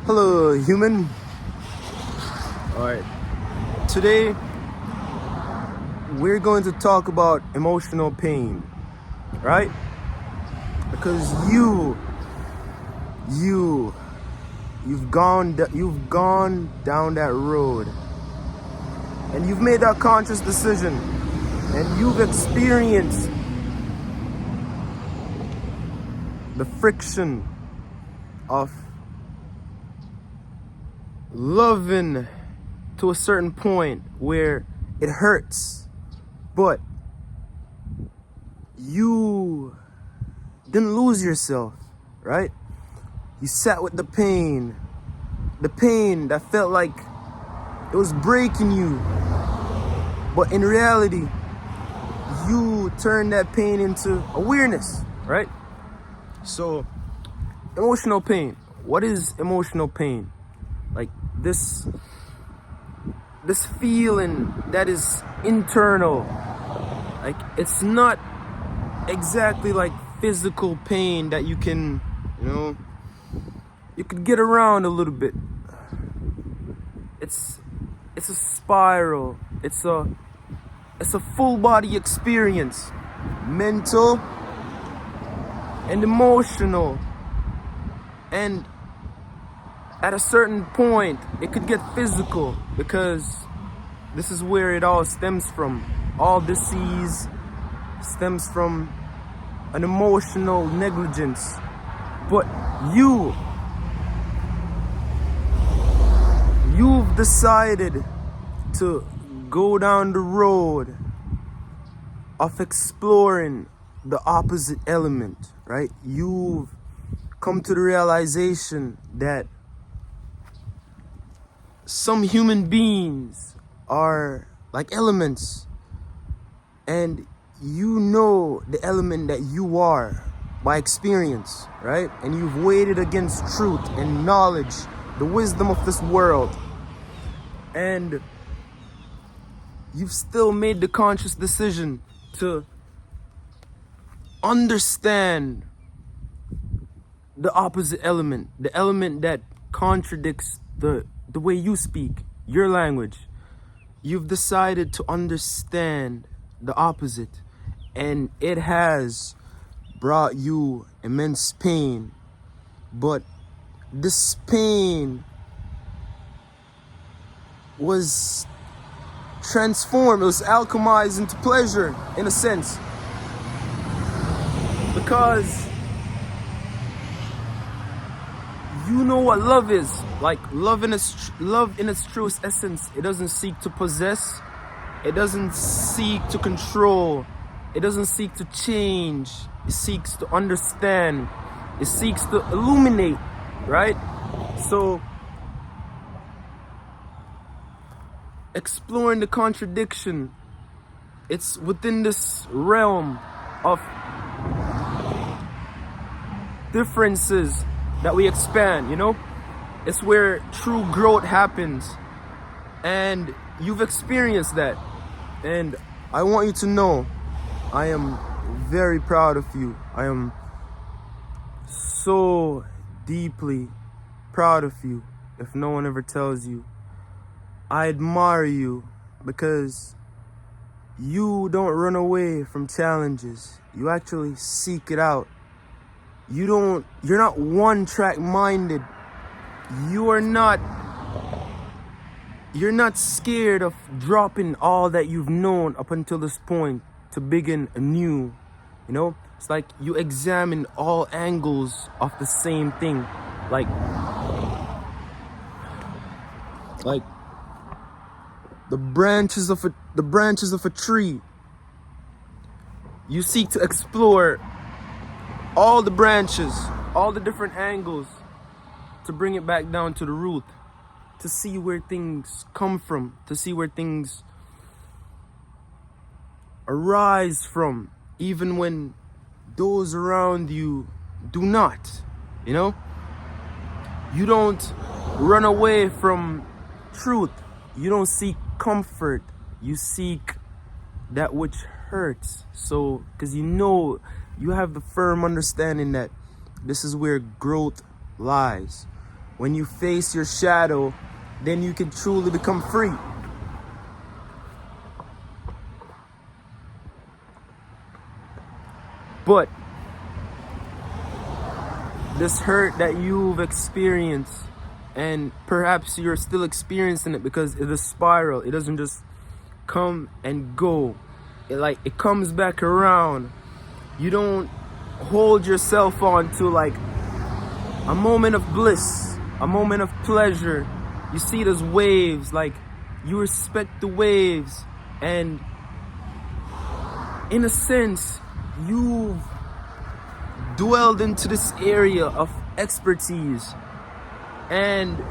Hello, human. Alright, today we're going to talk about emotional pain, right? Because you've gone down that road and you've made that conscious decision and you've experienced the friction of loving to a certain point where it hurts, but you didn't lose yourself, right? You sat with the pain that felt like it was breaking you, but in reality you turned that pain into awareness, right? So emotional pain, what is emotional pain? Like this feeling that is internal. Like it's not exactly like physical pain that you can, you could get around a little bit. It's a spiral. It's a full body experience, mental and emotional, and at a certain point, it could get physical because this is where it all stems from. All disease stems from an emotional negligence. But you've decided to go down the road of exploring the opposite element, right? You've come to the realization that some human beings are like elements, and you know the element that you are by experience, right? And you've weighed it against truth and knowledge, the wisdom of this world, and you've still made the conscious decision to understand the opposite element, the element that contradicts the way you speak, your language. You've decided to understand the opposite, and it has brought you immense pain. But this pain was transformed, it was alchemized into pleasure in a sense, because you know what love is. Like love in its truest essence, it doesn't seek to possess, it doesn't seek to control, it doesn't seek to change, it seeks to understand, it seeks to illuminate, right? So exploring the contradiction, it's within this realm of differences that we expand, It's where true growth happens, and you've experienced that. And I want you to know, I am very proud of you. I am so deeply proud of you. If no one ever tells you, I admire you because you don't run away from challenges. You actually seek it out. You're not one-track minded. You're not scared of dropping all that you've known up until this point to begin anew. It's like you examine all angles of the same thing. Like the branches of a tree. You seek to explore all the branches, all the different angles, to bring it back down to the root, to see where things come from, to see where things arise from, even when those around you do not. You don't run away from truth. You don't seek comfort. You seek that which hurts. So, because you have the firm understanding that this is where growth lies. when you face your shadow, then you can truly become free. But this hurt that you've experienced, and perhaps you're still experiencing it because it's a spiral. It doesn't just come and go. It comes back around. You don't hold yourself on to like a moment of bliss, a moment of pleasure. You see it as waves, like you respect the waves, and in a sense, you've dwelled into this area of expertise, and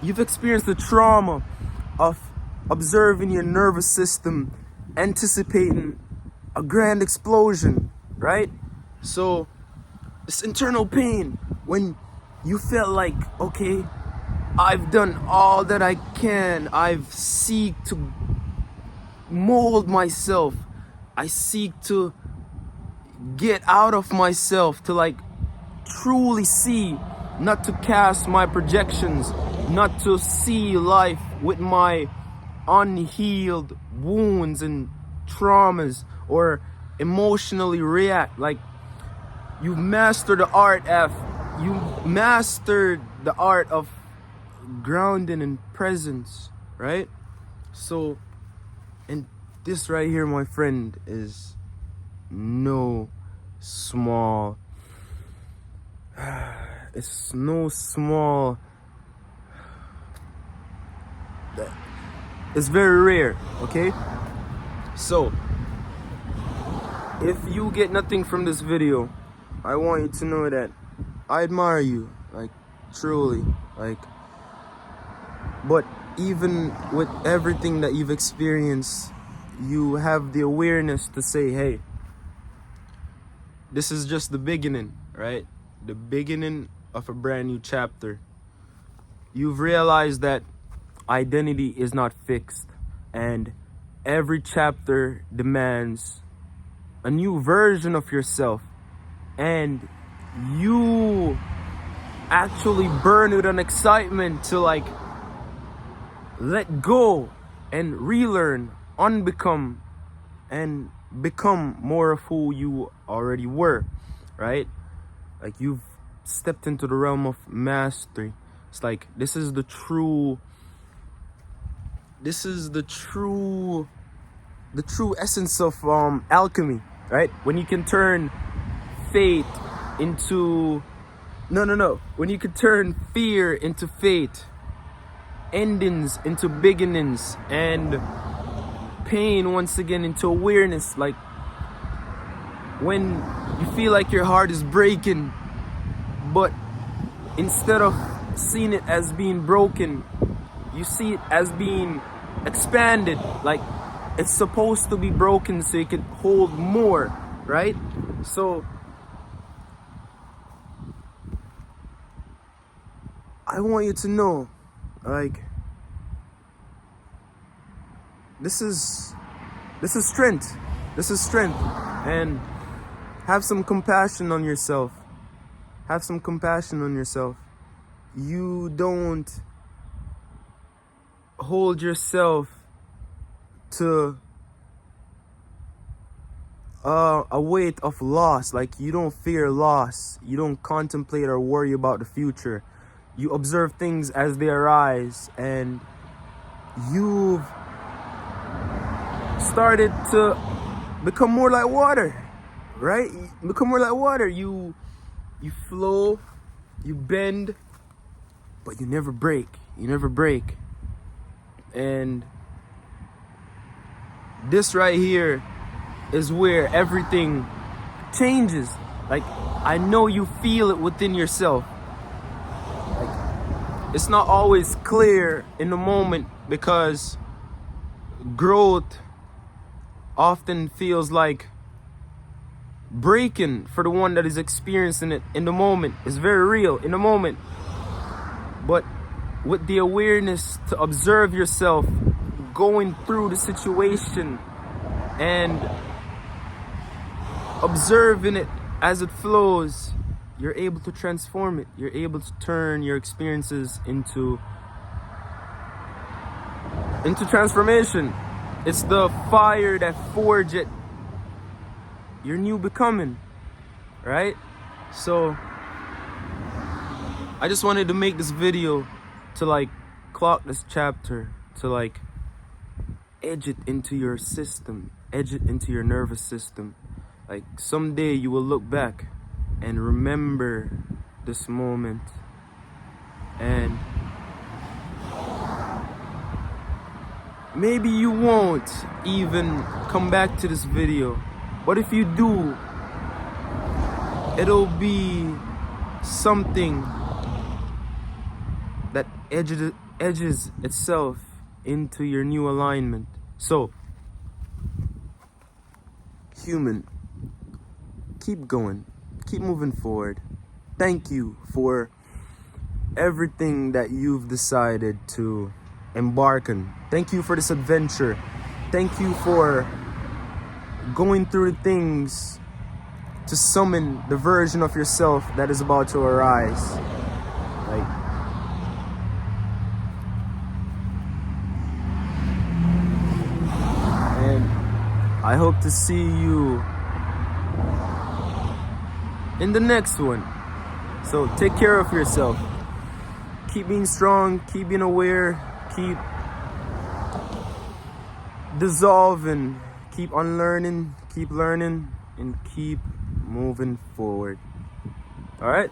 you've experienced the trauma of observing your nervous system anticipating a grand explosion, right? So this internal pain, when you felt like, okay, I've done all that I can, I've seek to mold myself, I seek to get out of myself, to like truly see, not to cast my projections, not to see life with my unhealed wounds and traumas, or emotionally react. Like, you've mastered the art of grounding and presence, right? So, and this right here, my friend, is no small, it's no small, it's very rare, okay? So if you get nothing from this video, I want you to know that I admire you, like, truly, like. But even with everything that you've experienced, you have the awareness to say, hey, this is just the beginning, right? The beginning of a brand new chapter. You've realized that identity is not fixed, and every chapter demands a new version of yourself, and you actually burn with an excitement to like let go and relearn, unbecome, and become more of who you already were, right? Like, you've stepped into the realm of mastery. It's like, this is the true essence of alchemy, right? When you can turn fate into when you can turn fear into fate, endings into beginnings, and pain once again into awareness. Like, when you feel like your heart is breaking, but instead of seeing it as being broken, you see it as being expanded. Like, it's supposed to be broken so it can hold more, right? So I want you to know, like, this is strength. This is strength. And have some compassion on yourself. Have some compassion on yourself. You don't hold yourself to a weight of loss. Like, you don't fear loss. You don't contemplate or worry about the future. You observe things as they arise, and you've started to become more like water, right? Become more like water. You flow, you bend, but you never break. You never break. And this right here is where everything changes. Like, I know you feel it within yourself. Like, it's not always clear in the moment, because growth often feels like breaking for the one that is experiencing it in the moment. It's very real in the moment. But with the awareness to observe yourself going through the situation and observing it as it flows, you're able to transform it. You're able to turn your experiences into transformation. It's the fire that forges your new becoming, right? So I just wanted to make this video to like clock this chapter, to like edge it into your system, edge it into your nervous system. Like someday you will look back and remember this moment, and maybe you won't even come back to this video, but if you do, it'll be something that edges itself into your new alignment. So, human, keep going, keep moving forward. Thank you for everything that you've decided to embark on. Thank you for this adventure. Thank you for going through the things to summon the version of yourself that is about to arise. Like, and I hope to see you in the next one. So take care of yourself. Keep being strong, keep being aware, keep dissolving, keep unlearning, keep learning, and keep moving forward. All right?